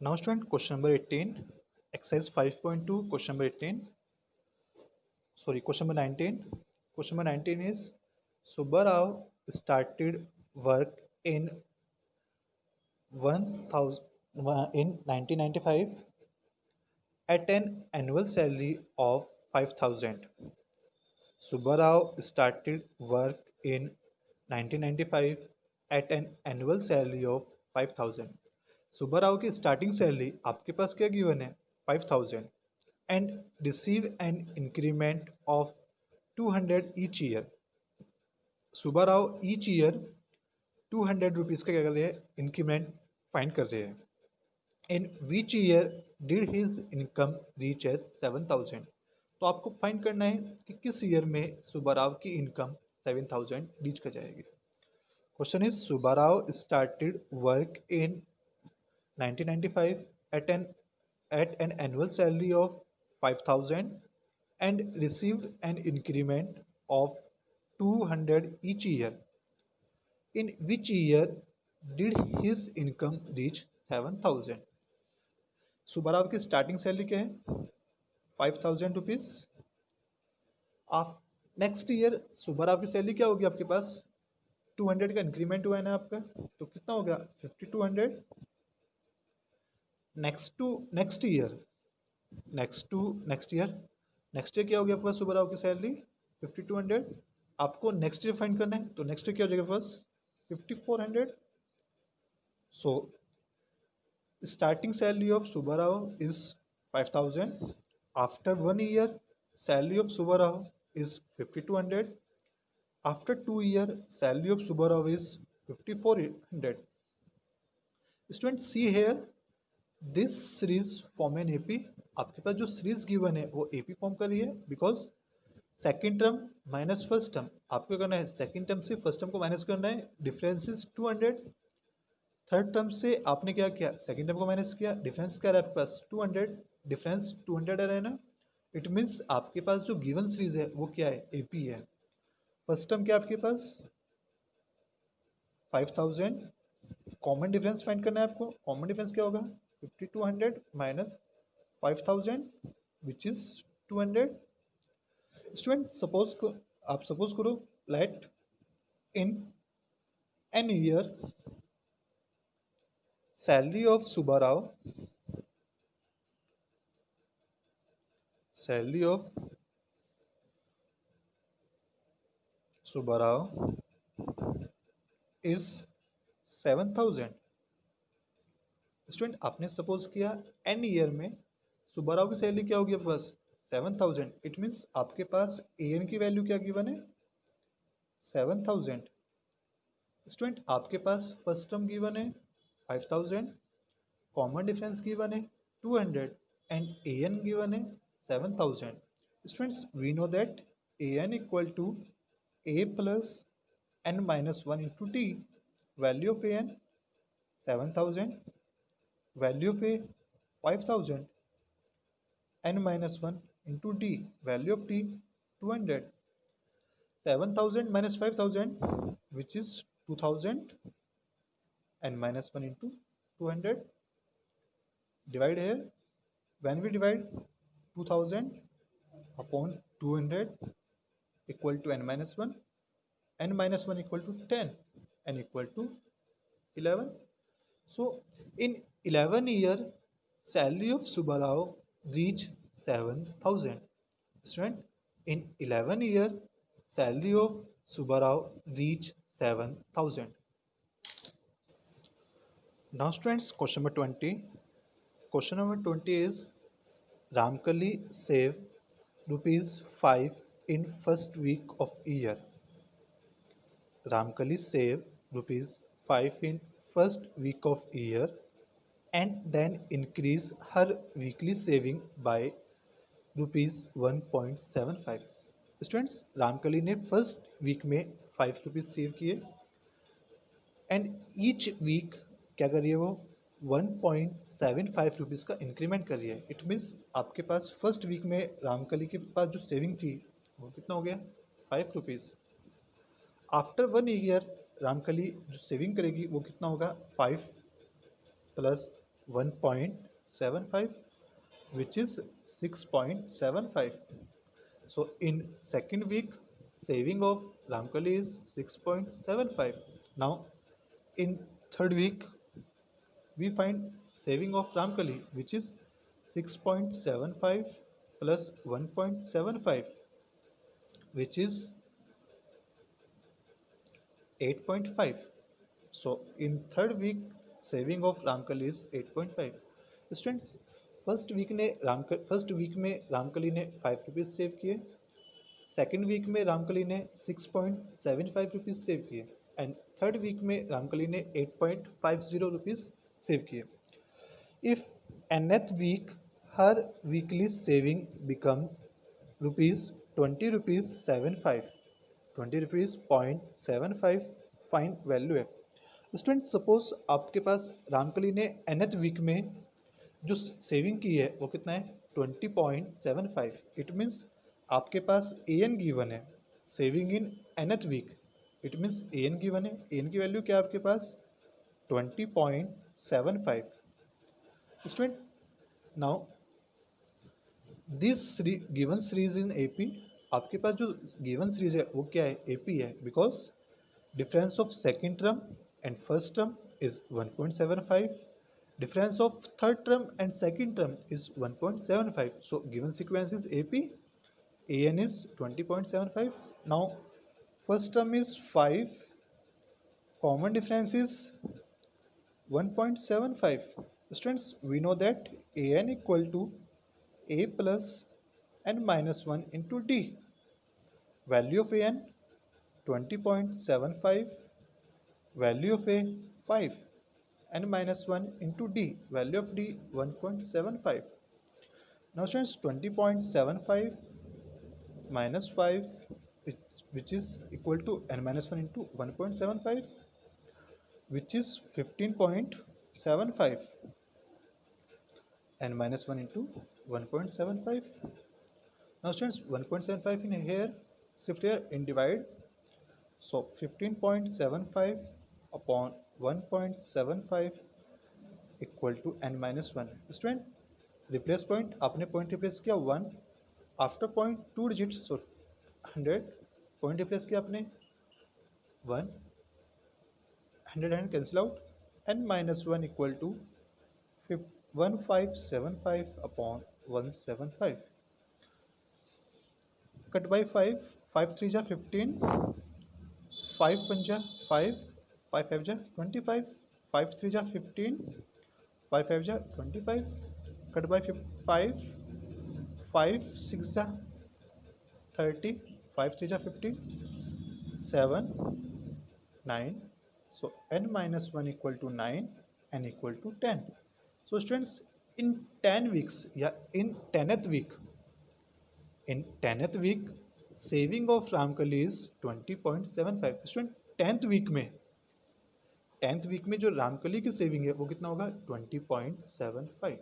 Now student, question number 18, exercise 5.2, question number 18. Sorry, question number 19. Question number 19 is Subbarao started work in 1000 in 1995 at an annual salary of 5,000. Subbarao started work in 1995 at an annual salary of 5,000. Subbarao की starting salary आपके पास क्या given है 5,000 and receive an increment of 200 each year. Subbarao each year 200 rupees का क्या कर रहे हैं increment find कर रहे हैं. In which year did his income reach as 7,000. तो आपको फाइंड करना है कि किस ईयर में सुब्बाराव की इनकम 7,000 रीच कर जाएगी. Question is Subbarao started work in 1995 at an annual salary of 5,000 and received an increment of 200 each year. In which year did his income reach 7,000? Subbarao की स्टार्टिंग सैलरी क्या है 5,000 रुपीज़. आप नेक्स्ट ईयर सुब्बाराव की salary क्या होगी आपके पास 200 का इंक्रीमेंट हुआ है ना आपका, तो कितना हो गया 5,200. नेक्स्ट ईयर क्या हो गया आपके पास सुब्बाराव की सैलरी 5,200. आपको नेक्स्ट ईयर फाइंड करना है तो नेक्स्ट ईयर क्या हो जाएगा first 5,400. So starting salary of Subbarao is 5,000. After 1 year salary of Subbarao is 5,200. After 2 year salary of Subbarao is 5,400. Student see here this series form an AP. आपके पास जो सीरीज गिवन है वो एपी फॉर्म कर रही है because second term minus first term. आपको करना है सेकेंड टर्म से फर्स्ट टर्म को माइनस करना है. Difference is 200. थर्ड टर्म से आपने क्या किया सेकेंड टर्म को माइनस किया. डिफरेंस क्या रहा है आपके पास 200. डिफरेंस 200 है ना. इट मीन्स आपके पास जो गिवन सीरीज है वो क्या है एपी है. फर्स्ट टर्म क्या आपके पास 5,000. कॉमन डिफरेंस फाइंड करना है आपको. कॉमन डिफरेंस क्या होगा 5,200 minus 5,000 which is 200. Student suppose करो let in an year salary of Subbarao is 7,000. Student आपने सपोज किया एन ईयर में सुब्बाराव की सैलरी क्या होगी आपके पास 7,000. इट मीन्स आपके पास ए एन की वैल्यू क्या गिवन है 7,000. स्टूडेंट आपके पास फर्स्ट टर्म गिवन है 5,000. कॉमन डिफरेंस गिवन है 200 एंड ए एन गिवन है 7,000. Students we know that a n equal to a plus n minus 1 into t. Value of a n 7,000. Value of a 5,000 n minus 1 into d. Value of t 200. 7,000 minus 5,000 which is 2,000. n minus 1 into 200. Divide here. When we divide 2,000 upon 200 equal to n minus 1. n minus 1 equal to 10. n equal to 11. So in 11 year salary of Subbarao reach 7,000. Student, in 11 year salary of Subbarao reach 7,000. Now students, question number 20. Question number 20 is Ramkali save rupees 5 in first week of year. Ramkali save rupees 5 in first week of year and then increase her weekly saving by rupees 1.75. Students Ramkali ने first week में 5 rupees save किए and each week क्या कर रही है वो 1.75 rupees का increment कर रही है. इट मीन्स आपके पास फर्स्ट वीक में रामकली के पास जो सेविंग थी वो कितना हो गया 5 रुपीज़. आफ्टर 1 ईयर रामकली जो सेविंग करेगी वो कितना होगा 5 plus 1.75, which is 6.75. So in second week, saving of Ramkali is 6.75. Now in third week, we find saving of Ramkali, which is 6.75 plus 1.75, which is 8.5. So in third week, saving of Ramkali is 8.5. Students, first week में रामकली ने 5 rupees save किए, second week में रामकली ने 6.75 rupees save किए and third week में रामकली ने 8.50 rupees save किए. If nth week her weekly saving become rupees 20 rupees 75, 20 rupees 0.75 fine value है. स्टूडेंट सपोज आपके पास रामकली ने nth वीक में जो सेविंग की है वो कितना है 20.75. इट मीन्स आपके पास an गिवन है saving in nth week. It means an given है, an की वैल्यू क्या है आपके पास 20.75. Student now this given series in AP, आपके पास जो गिवन सीरीज है वो क्या है AP है, because difference of second term and first term is 1.75, difference of third term and second term is 1.75. So given sequence is AP, an is 20.75. Now first term is 5, common difference is 1.75. Students, we know that an equal to a plus n minus 1 into d. Value of an 20.75, value of a 5, n minus 1 into d, value of d 1.75. Now students, 20.75 minus 5, which is equal to n minus 1 into 1.75, which is 15.75, n minus 1 into 1.75. Now students, 1.75 in here, shift here in divide. So 15.75 upon 1.75 equal to n minus 1. Student replace point, आपने point replace किया 1, after point 2 digit, so 100, point replace किया आपने 1, 100 cancel out, n minus 1 equal to 1575 upon 175. Cut by 5, 5 3 जा 15, 5 1 जा 5, 5 5 जा 25, 5 3 जा 15, 5 5 जा 25, cut by 5, 5 6 जा 30, 5 3 जा 15, 7 9. So n minus 1 equal to 9, n equal to 10. So students, in 10 weeks या in 10th week, in 10th week saving of Ramkali is 20.75. Student 10th week में जो रामकली की सेविंग है वो कितना होगा 20.75.